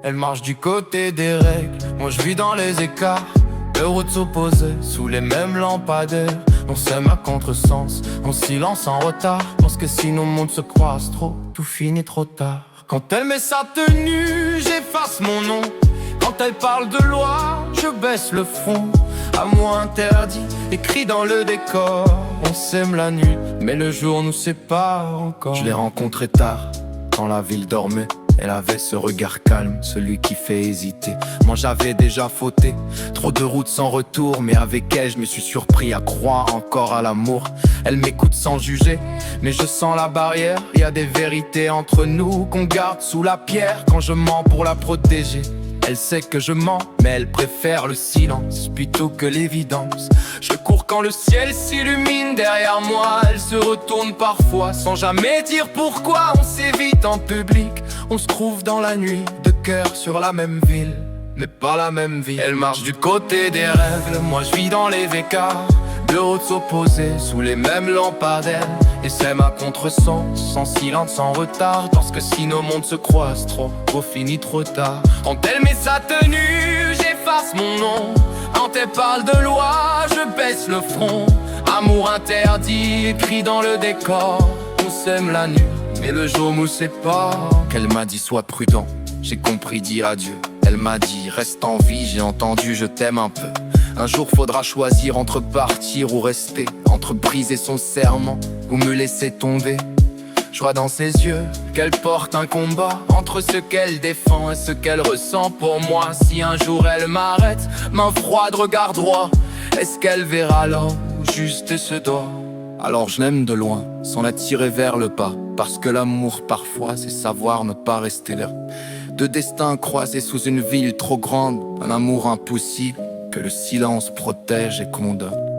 Elle marche du côté des règles, moi je vis dans les écarts. Deux routes opposées, sous les mêmes lampadaires. On s'aime à contresens, en silence, en retard. Pense que si nos mondes se croisent trop, tout finit trop tard. Quand elle met sa tenue, j'efface mon nom. Quand elle parle de loi, je baisse le front. Amour interdit, écrit dans le décor. On s'aime la nuit, mais le jour nous sépare encore. Je l'ai rencontrée tard, quand la ville dormait. Elle avait ce regard calme, celui qui fait hésiter. Moi j'avais déjà fauté, trop de routes sans retour. Mais avec elle je me suis surpris à croire encore à l'amour. Elle m'écoute sans juger, mais je sens la barrière. Y a des vérités entre nous qu'on garde sous la pierre. Quand je mens pour la protéger, elle sait que je mens, mais elle préfère le silence plutôt que l'évidence. Je cours quand le ciel s'illumine derrière moi. Elle se retourne parfois sans jamais dire pourquoi. On s'évite en public, on se trouve dans la nuit, deux cœurs sur la même ville, mais pas la même vie. Elle marche du côté des règles, moi je vis dans les écarts. Deux routes opposées, sous les mêmes lampadaires. Et s'aime à contresens, sans silence, sans retard. Parce que si nos mondes se croisent trop, on finit trop tard. Quand elle met sa tenue, j'efface mon nom. Quand elle parle de loi, je baisse le front. Amour interdit, écrit dans le décor. On s'aime la nuit, mais le jour nous sépare. Qu'elle m'a dit sois prudent, j'ai compris dire adieu. Elle m'a dit reste en vie, j'ai entendu je t'aime un peu. Un jour faudra choisir entre partir ou rester, entre briser son serment ou me laisser tomber. Je vois dans ses yeux qu'elle porte un combat entre ce qu'elle défend et ce qu'elle ressent pour moi. Si un jour elle m'arrête, main froide, regard droit, est-ce qu'elle verra là où juste se doit? Alors je l'aime de loin, sans la tirer vers le pas. Parce que l'amour parfois c'est savoir ne pas rester là. Deux destins croisés sous une ville trop grande, un amour impossible que le silence protège et condamne.